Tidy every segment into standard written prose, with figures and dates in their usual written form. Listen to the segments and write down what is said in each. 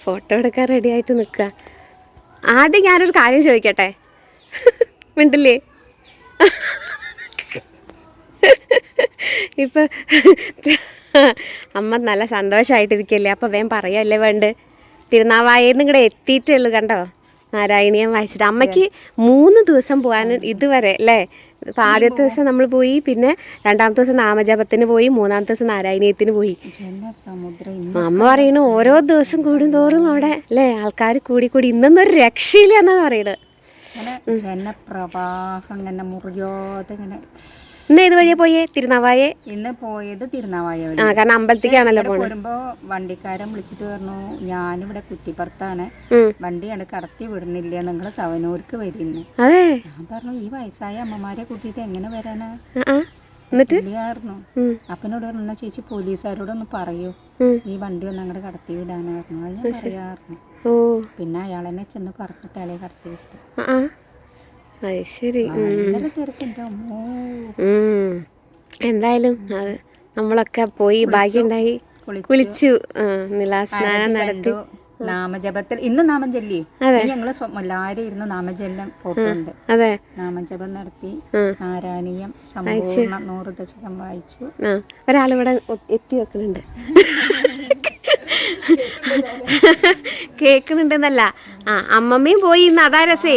Photo എടുക്കാൻ ready ആയിട്ട് നിൽക്കുക. ആദ്യം ഞാനൊരു കാര്യം ചോദിക്കട്ടെ, മിണ്ടില്ലേ? ഇപ്പം അമ്മ നല്ല സന്തോഷമായിട്ടിരിക്കല്ലേ, അപ്പം വേഗം പറയല്ലേ വേണ്ട. തിരുനാവായെന്ന് ഇങ്ങടെ എത്തിയിട്ടുള്ളൂ, കണ്ടോ നാരായണീയം വായിച്ചിട്ട്. അമ്മയ്ക്ക് 3 ദിവസം പോകാൻ ഇതുവരെ അല്ലേ. ഇപ്പം ആദ്യത്തെ ദിവസം നമ്മൾ പോയി, പിന്നെ രണ്ടാമത്തെ ദിവസം നാമജപത്തിന് പോയി, മൂന്നാമത്തെ ദിവസം നാരായണീയത്തിന് പോയി. അമ്മ പറയുന്നു ഓരോ ദിവസം കൂടുന്തോറും അവിടെ അല്ലേ ആൾക്കാർ കൂടി കൂടി ഇന്നൊന്നും ഒരു രക്ഷയില്ല എന്നാണ് പറയുന്നത്. ജനപ്രവാഹം ഇങ്ങനെ മുറിയാതെ ഇങ്ങനെ. ഇന്ന് ഏത് വഴിയാ പോയേ? തിരുനാവായെ. ഇന്ന് പോയത് തിരുനാവായ വഴി. കാരണം അമ്പലത്തിക്കാണല്ലോ പോരുമ്പോ വണ്ടിക്കാരൻ വിളിച്ചിട്ട് പറഞ്ഞു, ഞാനിവിടെ കുറ്റിപ്പുറത്താണ്, വണ്ടിയാണ് കടത്തി വിടുന്നില്ല, നിങ്ങൾ തവനൂർക്ക് വരുന്നു. ഞാൻ പറഞ്ഞു, ഈ വയസ്സായ അമ്മമാരെ കൂട്ടിയിട്ട് എങ്ങനെ വരാനാ? ഇല്ലായിരുന്നു. അപ്പനോട് പറഞ്ഞു, ചേച്ചി പോലീസുകാരോടൊന്ന് പറയൂ, ഈ വണ്ടി ഒന്ന് അങ്ങോട്ട് കടത്തി വിടാനായിരുന്നു. അത് ഞാൻ പറയാറുണ്ട്. പിന്നെ അയാളെന്നെ ചെന്ന് പറഞ്ഞിട്ട് അയാളെ കടത്തി വിട്ടു. ശരി. എന്തായാലും അത് നമ്മളൊക്കെ പോയി ഭാഗ്യമുണ്ടായി, കുളിച്ചു, നിലാസ്നാനം നടത്തി. നാമജപത്തിൽ ഇന്ന് നാമം ചൊല്ലി ഞങ്ങള് എല്ലാവരും ഇരുന്ന് നാമജപം ഫോട്ടോ ഉണ്ട്. നാമജപം നടത്തി, നാരായണീയം സമ്പൂർണ്ണ 100 ദശകം വായിച്ചു. ഒരാളിവിടെ എത്തി വെക്കുന്നുണ്ട്, കേക്കുന്നുണ്ടെന്നല്ല. അമ്മമ്മയും പോയി ഇന്ന്, അതാ രസേ.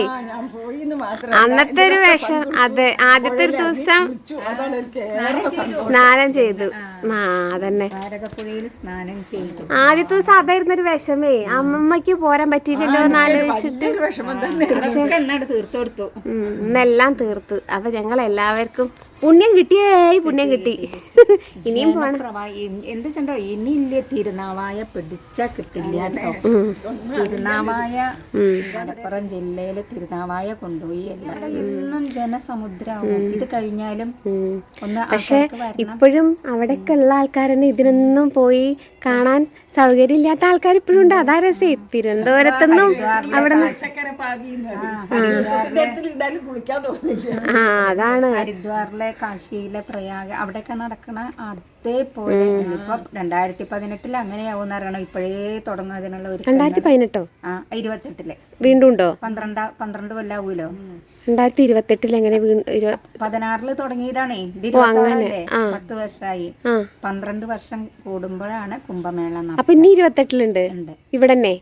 അന്നത്തെ ഒരു വേഷം. അതെ, ആദ്യത്തെ ഒരു ദിവസം സ്നാനം ചെയ്തു. അതന്നെ, ആദ്യത്തെ ദിവസം അതായിരുന്നൊരു വിഷമേ. അമ്മമ്മക്ക് പോരാൻ പറ്റിയില്ലല്ലോ എന്ന് ആലോചിച്ചിട്ട് ഇന്നെല്ലാം തീർത്തു. അപ്പൊ ഞങ്ങൾ എല്ലാവർക്കും പുണ്യം കിട്ടിയേ, പുണ്യം കിട്ടി. ഇനിയും പോണം. എന്ത് ചെണ്ടോ ഇനിയില്ലേ തിരുനാവായ പിടിച്ചാ കിട്ടില്ല കേട്ടോ. തിരുനാവായ മലപ്പുറം ജില്ലയില് തിരുനാവായ കൊണ്ടുപോയി എന്നും ജനസമുദ്രമാവും. ഇത് കഴിഞ്ഞാലും ഒന്ന്. പക്ഷെ ഇപ്പോഴും അവിടെയൊക്കെ ഉള്ള ആൾക്കാരെന്നെ ഇതിനൊന്നും പോയി കാണാൻ സൗകര്യം ഇല്ലാത്ത ആൾക്കാർ ഇപ്പോഴും ഉണ്ട്. അതാ രസേ. തിരുവനന്തപുരത്തൊന്നും അവിടെ അതാണ് ഹരിദ്വാറിലെ കാശിയിലെ പ്രയാഗ അവിടെയൊക്കെ നടക്കണ അതേപോലെ ഇപ്പൊ 2018 അങ്ങനെയാവും അറിയണം. ഇപ്പോഴേ തുടങ്ങുന്നതിനുള്ള ഒരു 2018 28 വീണ്ടും ഉണ്ടോ? 12 കൊല്ലാവൂലോ. 2028 എങ്ങനെ? 16 തുടങ്ങിയതാണേ. 10 വർഷമായി. 12 വർഷം കൂടുമ്പോഴാണ് കുംഭമേള. അപ്പൊ ഇനി 28 ഇവിടെ തന്നെ.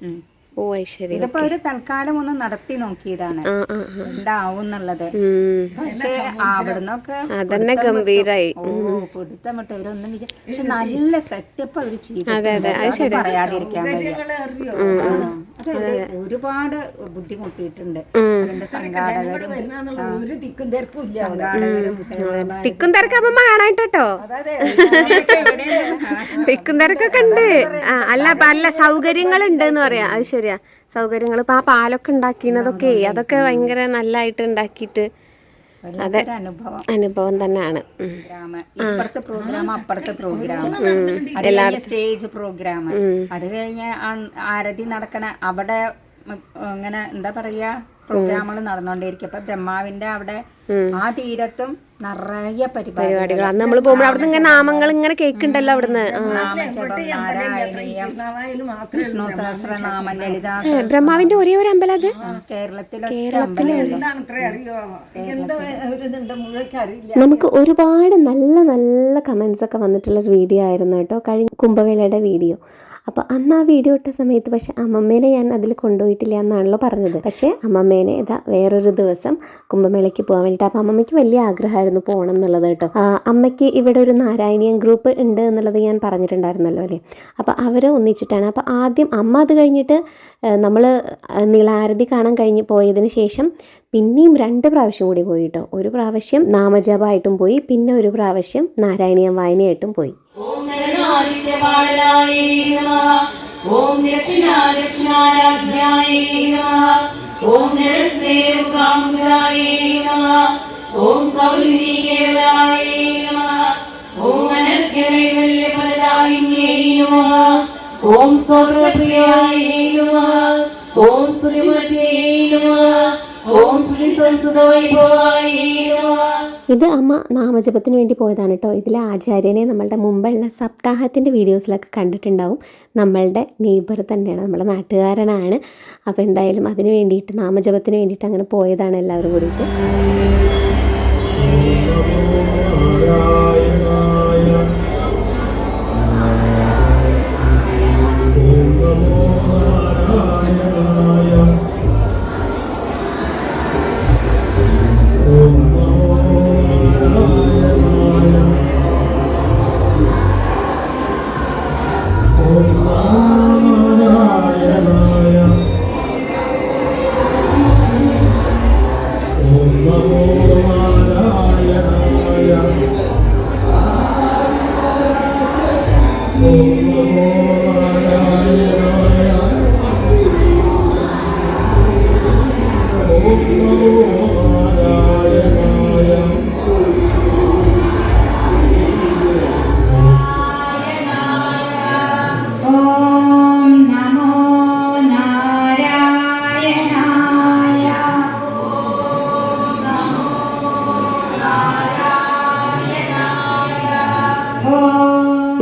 ഓ ശരി. ഇതിപ്പോ ഒരു തൽക്കാലം ഒന്ന് നടത്തി നോക്കിയതാണ്, എന്താവും എന്നുള്ളത്. പക്ഷെ അവിടുന്നൊക്കെ അതന്നെ ഗംഭീരായി. പിടുത്തം വിട്ട് ഇവരൊന്നും പക്ഷെ നല്ല സെറ്റപ്പ് അവര് ചെയ്തു, പറയാതിരിക്കാൻ ഒരുപാട് ബുദ്ധിമുട്ടിയിട്ടുണ്ട് അതിന്റെ സംഘാടകരും. തിക്കും തിരക്കമ്മ കാണാട്ടോ, തിക്കും തിരക്കൊക്കെ ഉണ്ട്. അല്ല സൗകര്യങ്ങൾ ഉണ്ട് എന്ന് പറയാം. അത് ശരിയാ, സൗകര്യങ്ങൾ. ഇപ്പൊ ആ പാലൊക്കെ ഉണ്ടാക്കിയതൊക്കെ അതൊക്കെ ഭയങ്കര നല്ലതായിട്ട് ഉണ്ടാക്കിയിട്ട്. അതെ, അനുഭവം തന്നെയാണ്. ഇപ്പുറത്തെ പ്രോഗ്രാം, അപ്പുറത്തെ പ്രോഗ്രാം, സ്റ്റേജ് പ്രോഗ്രാം, അത് കഴിഞ്ഞ ആരതി നടക്കണ അവിടെ ഇങ്ങനെ എന്താ പറയാ പ്രോഗ്രാമുകൾ നടന്നുകൊണ്ടിരിക്കും. അപ്പൊ ബ്രഹ്മാവിന്റെ അവിടെ ആ തീരത്തും നിറയെ പരിപാടികൾ. അന്ന് നമ്മൾ പോകുമ്പോൾ അവിടെ ഇങ്ങനെ നാമങ്ങൾ ഇങ്ങനെ കേൾക്കുന്നുണ്ടല്ലോ. അവിടുന്ന് നാരായണീയം, വിഷ്ണു സഹസ്രനാമം, ലളിതാ. ബ്രഹ്മാവിന്റെ ഒരേ ഒരു അമ്പലം അത് കേരളത്തിലെ. നമുക്ക് ഒരുപാട് നല്ല നല്ല കമന്റ്സ് ഒക്കെ വന്നിട്ടുള്ളൊരു വീഡിയോ ആയിരുന്നു കേട്ടോ, കഴിഞ്ഞ കുംഭമേളയുടെ വീഡിയോ. അപ്പോൾ അന്ന് ആ വീഡിയോ ഇട്ട സമയത്ത് പക്ഷെ അമ്മമ്മേനെ ഞാൻ അതിൽ കൊണ്ടുപോയിട്ടില്ല എന്നാണല്ലോ പറഞ്ഞത്. പക്ഷേ അമ്മമ്മേനെ ഇതാ വേറൊരു ദിവസം കുംഭമേളയ്ക്ക് പോകാൻ വേണ്ടിയിട്ട്. അപ്പോൾ അമ്മമ്മയ്ക്ക് വലിയ ആഗ്രഹമായിരുന്നു പോകണം എന്നുള്ളത് കേട്ടോ. അമ്മയ്ക്ക് ഇവിടെ ഒരു നാരായണീയം ഗ്രൂപ്പ് ഉണ്ട് എന്നുള്ളത് ഞാൻ പറഞ്ഞിട്ടുണ്ടായിരുന്നല്ലോ അല്ലേ. അപ്പോൾ അവർ ഒന്നിച്ചിട്ടാണ്. അപ്പോൾ ആദ്യം അമ്മ അത് കഴിഞ്ഞിട്ട് നമ്മൾ നീളാരതി കാണാൻ കഴിഞ്ഞ് പോയതിന് ശേഷം പിന്നെയും 2 പ്രാവശ്യം കൂടി പോയി കേട്ടോ. ഒരു പ്രാവശ്യം നാമജപമായിട്ടും പോയി, പിന്നെ ഒരു പ്രാവശ്യം നാരായണീയം വായനയായിട്ടും പോയി. ഓം ദക്ഷിണാരാജ്ഞായ നമഃ. ഓം നരസ്മേരുകാമുദായ നമഃ. ഓം കൗലിനീകേവലായ നമഃ. ഓം അനർഘ്യകൈവല്യഫലദായിന്യേ നമഃ. ഓം സ്തോത്രപ്രിയായ നമഃ. ഓം സ്തുതിമൂർത്തയേ നമഃ. ഓം ശ്രീ സംസുതവൈഭവായ നമഃ. ഇത് അമ്മ നാമജപത്തിന് വേണ്ടി പോയതാണ് കേട്ടോ. ഇതിലെ ആചാര്യനെ നമ്മളുടെ മുമ്പുള്ള സപ്താഹത്തിൻ്റെ വീഡിയോസിലൊക്കെ കണ്ടിട്ടുണ്ടാവും. നമ്മളുടെ നെയ്ബർ തന്നെയാണ്, നമ്മുടെ നാട്ടുകാരനാണ്. അപ്പോൾ എന്തായാലും അതിന് വേണ്ടിയിട്ട് നാമജപത്തിന് വേണ്ടിയിട്ട് അങ്ങനെ പോയതാണ് എല്ലാവരും കൂടിയിട്ട്.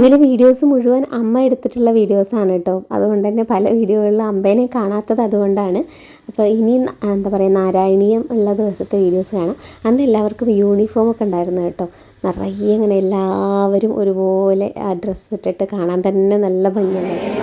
ഇതിലെ വീഡിയോസ് മുഴുവൻ അമ്മ എടുത്തിട്ടുള്ള വീഡിയോസാണ് കേട്ടോ. അതുകൊണ്ട് തന്നെ പല വീഡിയോകളിലും അമ്മേനെ കാണാത്തത് അതുകൊണ്ടാണ്. അപ്പോൾ ഇനി എന്താ പറയുക, നാരായണീയം ഉള്ള ദിവസത്തെ വീഡിയോസ് കാണാം. അന്ന് എല്ലാവർക്കും യൂണിഫോമൊക്കെ ഉണ്ടായിരുന്നു കേട്ടോ. നിറയെ ഇങ്ങനെ എല്ലാവരും ഒരുപോലെ ആ ഡ്രസ്സ് ഇട്ടിട്ട് കാണാൻ തന്നെ നല്ല ഭംഗിയുണ്ടായിരുന്നു.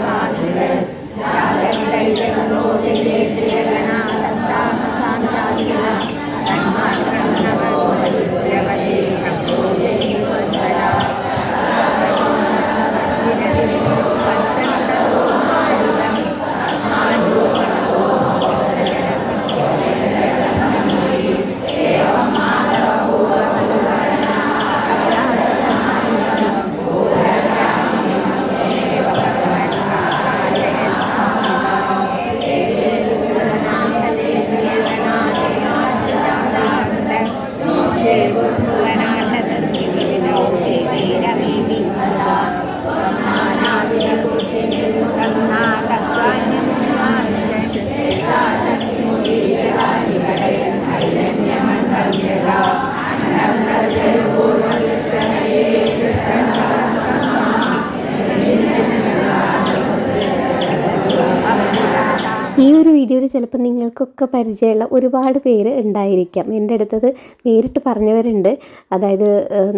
ഈ ഒരു വീഡിയോയിൽ ചിലപ്പോൾ നിങ്ങൾക്കൊക്കെ പരിചയമുള്ള ഒരുപാട് പേര് ഉണ്ടായിരിക്കാം. എൻ്റെ അടുത്തത് നേരിട്ട് പറഞ്ഞവരുണ്ട്. അതായത്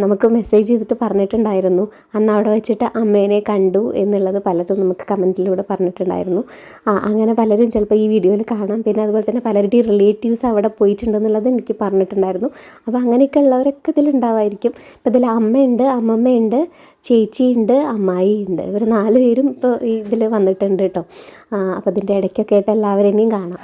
നമുക്ക് മെസ്സേജ് ചെയ്തിട്ട് പറഞ്ഞിട്ടുണ്ടായിരുന്നു, അന്ന് അവിടെ വെച്ചിട്ട് അമ്മേനെ കണ്ടു എന്നുള്ളത് പലരും നമുക്ക് കമൻറ്റിലൂടെ പറഞ്ഞിട്ടുണ്ടായിരുന്നു. അങ്ങനെ പലരും ചിലപ്പോൾ ഈ വീഡിയോയിൽ കാണാം. പിന്നെ അതുപോലെ തന്നെ പലരുടെയും റിലേറ്റീവ്സ് അവിടെ പോയിട്ടുണ്ടെന്നുള്ളത് എനിക്ക് പറഞ്ഞിട്ടുണ്ടായിരുന്നു. അപ്പോൾ അങ്ങനെയൊക്കെ ഉള്ളവരൊക്കെ ഇതിലുണ്ടാവായിരിക്കും. ഇപ്പോൾ ഇതിൽ അമ്മയുണ്ട്, അമ്മമ്മയുണ്ട്, ചേച്ചിയുണ്ട്, അമ്മായിയുണ്ട്. ഇവർ 4 പേരും ഇപ്പോൾ ഇതിൽ വന്നിട്ടുണ്ട് കേട്ടോ. അപ്പോൾ ഇതിൻ്റെ ഇടയ്ക്കൊക്കെ ആയിട്ട് എല്ലാവരെയും കാണാം.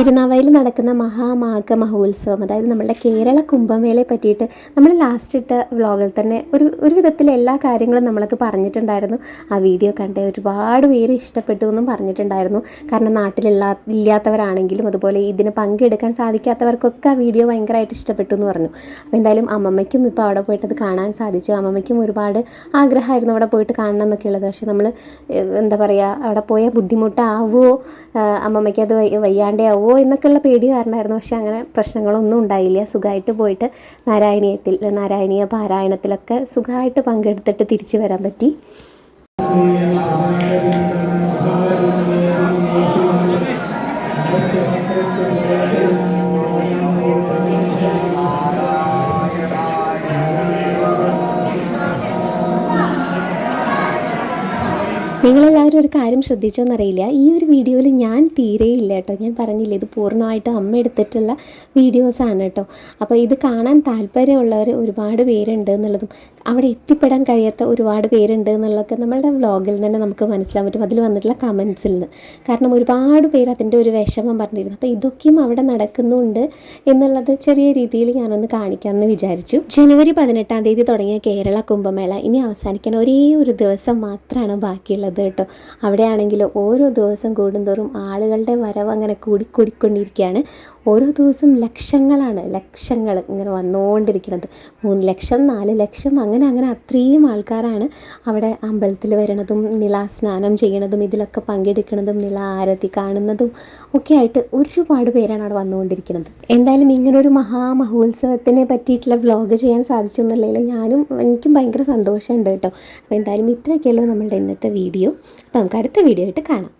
തിരുനാവായയിൽ നടക്കുന്ന മഹാമാഘ മഹോത്സവം, അതായത് നമ്മളുടെ കേരള കുംഭമേളയെ പറ്റിയിട്ട് നമ്മൾ ലാസ്റ്റ് ഇട്ട വ്ളോഗിൽ തന്നെ ഒരു വിധത്തിൽ എല്ലാ കാര്യങ്ങളും നമ്മളൊക്കെ പറഞ്ഞിട്ടുണ്ടായിരുന്നു. ആ വീഡിയോ കണ്ട് ഒരുപാട് പേര് ഇഷ്ടപ്പെട്ടു എന്നും പറഞ്ഞിട്ടുണ്ടായിരുന്നു. കാരണം ഇല്ലാത്തവരാണെങ്കിലും അതുപോലെ ഇതിന് പങ്കെടുക്കാൻ സാധിക്കാത്തവർക്കൊക്കെ ആ വീഡിയോ ഭയങ്കരമായിട്ട് ഇഷ്ടപ്പെട്ടു എന്ന് പറഞ്ഞു. അപ്പോൾ എന്തായാലും അമ്മമ്മയ്ക്കും ഇപ്പോൾ അവിടെ പോയിട്ട് അത് കാണാൻ സാധിച്ചു. അമ്മമ്മയ്ക്കും ഒരുപാട് ആഗ്രഹമായിരുന്നു അവിടെ പോയിട്ട് കാണണം എന്നൊക്കെ ഉള്ളത്. പക്ഷേ നമ്മൾ എന്താ പറയുക, അവിടെ പോയാൽ ബുദ്ധിമുട്ടാവുമോ, അമ്മമ്മയ്ക്ക് അത് വയ്യാണ്ടേ ആവുമോ എന്നൊക്കെയുള്ള പേടി കാരണമായിരുന്നു. പക്ഷേ അങ്ങനെ പ്രശ്നങ്ങളൊന്നും ഉണ്ടായില്ല. സുഖമായിട്ട് പോയിട്ട് നാരായണീയ പാരായണത്തിലൊക്കെ സുഖമായിട്ട് പങ്കെടുത്തിട്ട് തിരിച്ചു വരാൻ പറ്റി. നിങ്ങളെല്ലാവരും ഒരു കാര്യം ശ്രദ്ധിച്ചോന്നറിയില്ല, ഈ ഒരു വീഡിയോയിൽ ഞാൻ തീരെയില്ല കേട്ടോ. ഞാൻ പറഞ്ഞില്ല, ഇത് പൂർണ്ണമായിട്ട് അമ്മ എടുത്തിട്ടുള്ള വീഡിയോസാണ് കേട്ടോ. അപ്പോൾ ഇത് കാണാൻ താല്പര്യമുള്ളവർ ഒരുപാട് പേരുണ്ട് എന്നുള്ളതും അവിടെ എത്തിപ്പെടാൻ കഴിയാത്ത ഒരുപാട് പേരുണ്ട് എന്നുള്ളതൊക്കെ നമ്മളുടെ വ്ളോഗിൽ തന്നെ നമുക്ക് മനസ്സിലാൻ പറ്റും, അതിൽ വന്നിട്ടുള്ള കമൻസിൽ നിന്ന്. കാരണം ഒരുപാട് പേര് അതിൻ്റെ ഒരു വിഷമം പറഞ്ഞിരുന്നു. അപ്പോൾ ഇതൊക്കെയും അവിടെ നടക്കുന്നുണ്ട് എന്നുള്ളത് ചെറിയ രീതിയിൽ ഞാനൊന്ന് കാണിക്കാമെന്ന് വിചാരിച്ചു. ജനുവരി 18-ാം തീയതി തുടങ്ങിയ കേരള കുംഭമേള ഇനി അവസാനിക്കാൻ ഒരേ ഒരു ദിവസം മാത്രമാണ് ബാക്കിയുള്ളത് കേട്ടോ. അവിടെയാണെങ്കിൽ ഓരോ ദിവസം കൂടുന്തോറും ആളുകളുടെ വരവ് അങ്ങനെ കൂടിക്കൊണ്ടിരിക്കുകയാണ്. ഓരോ ദിവസം ലക്ഷങ്ങൾ ഇങ്ങനെ വന്നുകൊണ്ടിരിക്കുന്നത്. 3 ലക്ഷം 4 ലക്ഷം അങ്ങനെ അത്രയും ആൾക്കാരാണ് അവിടെ അമ്പലത്തിൽ വരണതും നിലാസ്നാനം ചെയ്യണതും ഇതിലൊക്കെ പങ്കെടുക്കുന്നതും നില ആരതി കാണുന്നതും ഒക്കെ ആയിട്ട് ഒരുപാട് പേരാണ് അവിടെ വന്നുകൊണ്ടിരിക്കുന്നത്. എന്തായാലും ഇങ്ങനൊരു മഹോത്സവത്തിനെ പറ്റിയിട്ടുള്ള വ്ളോഗ് ചെയ്യാൻ സാധിച്ചു എന്നുള്ളതിൽ എനിക്കും ഭയങ്കര സന്തോഷമുണ്ട് കേട്ടോ. അപ്പോൾ എന്തായാലും ഇത്രയൊക്കെയുള്ളൂ നമ്മളുടെ ഇന്നത്തെ വീഡിയോ. അപ്പോൾ നമുക്ക് അടുത്ത വീഡിയോ ആയിട്ട് കാണാം.